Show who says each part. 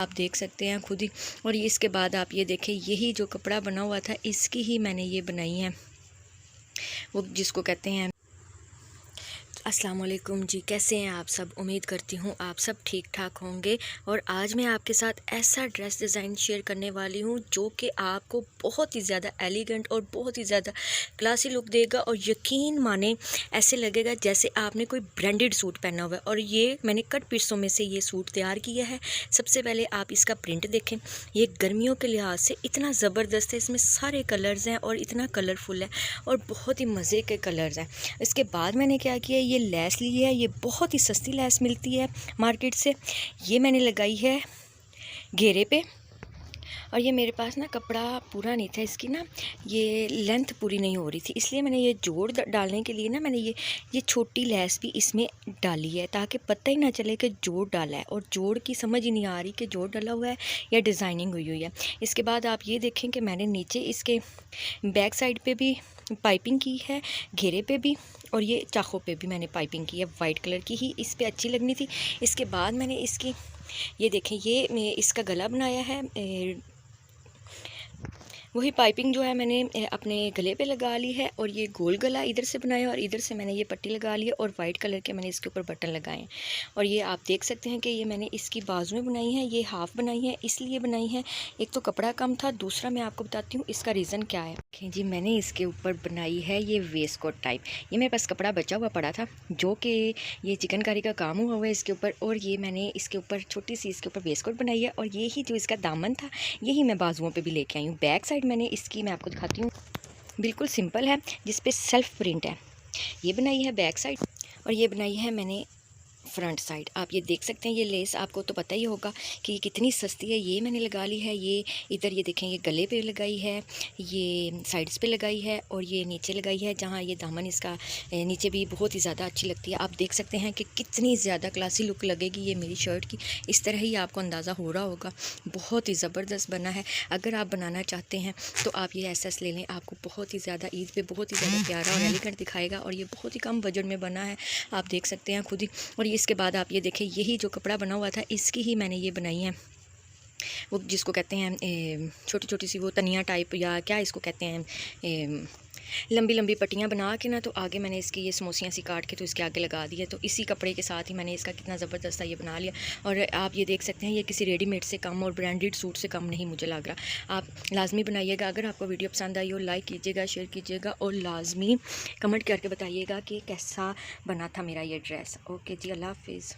Speaker 1: आप देख सकते हैं खुद ही। और इसके बाद आप ये देखें, यही जो कपड़ा बना हुआ था इसकी ही मैंने ये बनाई है, वो जिसको कहते हैं। अस्सलाम वालेकुम जी, कैसे हैं आप सब। उम्मीद करती हूँ आप सब ठीक ठाक होंगे। और आज मैं आपके साथ ऐसा ड्रेस डिज़ाइन शेयर करने वाली हूँ जो कि आपको बहुत ही ज़्यादा एलिगेंट और बहुत ही ज़्यादा क्लासी लुक देगा। और यकीन माने ऐसे लगेगा जैसे आपने कोई ब्रांडेड सूट पहना हुआ है। और ये मैंने कट पीसों में से ये सूट तैयार किया है। सबसे पहले आप इसका प्रिंट देखें, ये गर्मियों के लिहाज से इतना ज़बरदस्त है। इसमें सारे कलर्स हैं और इतना कलरफुल है और बहुत ही मज़े के कलर्स हैं। इसके बाद मैंने क्या किया, ये लेस ली है। ये बहुत ही सस्ती लेस मिलती है मार्केट से। ये मैंने लगाई है घेरे पे। और ये मेरे पास ना कपड़ा पूरा नहीं था, इसकी ना ये लेंथ पूरी नहीं हो रही थी, इसलिए मैंने ये जोड़ डालने के लिए ना मैंने ये छोटी लेस भी इसमें डाली है, ताकि पता ही ना चले कि जोड़ डाला है। और जोड़ की समझ ही नहीं आ रही कि जोड़ डाला हुआ है या डिज़ाइनिंग हुई हुई है। इसके बाद आप ये देखें कि मैंने नीचे इसके बैक साइड पे भी पाइपिंग की है, घेरे पे भी, और ये चाकों पे भी मैंने पाइपिंग की है। वाइट कलर की ही इस पे अच्छी लगनी थी। इसके बाद मैंने इसकी ये देखें, ये इसका गला बनाया है। वही पाइपिंग जो है मैंने अपने गले पे लगा ली है। और ये गोल गला इधर से बनाया और इधर से मैंने ये पट्टी लगा ली है। और वाइट कलर के मैंने इसके ऊपर बटन लगाए हैं। और ये आप देख सकते हैं कि ये मैंने इसकी बाजू में बनाई है, ये हाफ़ बनाई है। इसलिए बनाई है, एक तो कपड़ा कम था, दूसरा मैं आपको बताती हूँ इसका रीज़न क्या है। जी, मैंने इसके ऊपर बनाई है ये वेस्ट कोट टाइप। ये मेरे पास कपड़ा बचा हुआ पड़ा था जो कि ये चिकनकारी का काम हुआ है इसके ऊपर। और ये मैंने इसके ऊपर छोटी सी इसके ऊपर वेस्ट कोट बनाई है। और ये ही जो इसका दामन था यही मैं बाजुओं पे भी लेके आई हूँ। बैक साइड मैंने इसकी मैं आपको दिखाती हूँ, बिल्कुल सिंपल है, जिस पे सेल्फ प्रिंट है। ये बनाई है बैक साइड और ये बनाई है मैंने फ्रंट साइड। आप ये देख सकते हैं, ये लेस आपको तो पता ही होगा कि ये कितनी सस्ती है। ये मैंने लगा ली है, ये इधर ये देखें, ये गले पे लगाई है, ये साइड्स पे लगाई है और ये नीचे लगाई है, जहाँ ये दामन इसका नीचे भी बहुत ही ज़्यादा अच्छी लगती है। आप देख सकते हैं कि कितनी ज़्यादा क्लासी लुक लगेगी ये मेरी शर्ट की। इस तरह ही आपको अंदाज़ा हो रहा होगा, बहुत ही ज़बरदस्त बना है। अगर आप बनाना चाहते हैं तो आप ये एसएस ले लें, आपको बहुत ही ज़्यादा ईद पे बहुत ही ज़्यादा प्यारा और एलिगेंट दिखाएगा। और ये बहुत ही कम बजट में बना है, आप देख सकते हैं खुद ही। और इसके बाद आप ये देखें, यही जो कपड़ा बना हुआ था इसकी ही मैंने ये बनाई है, वो जिसको कहते हैं छोटी छोटी सी वो तनिया टाइप, या क्या इसको कहते हैं, लंबी लंबी पट्टियाँ बना के ना, तो आगे मैंने इसकी ये समोसियाँ सी काट के तो इसके आगे लगा दी है। तो इसी कपड़े के साथ ही मैंने इसका कितना ज़बरदस्त ये बना लिया। और आप ये देख सकते हैं, ये किसी रेडीमेड से कम और ब्रांडेड सूट से कम नहीं मुझे लग रहा। आप लाजमी बनाइएगा। अगर आपको वीडियो पसंद आई हो, लाइक कीजिएगा, शेयर कीजिएगा और लाजमी कमेंट करके बताइएगा कि कैसा बना था मेरा ये ड्रेस। ओके जी, अल्लाह हाफिज़।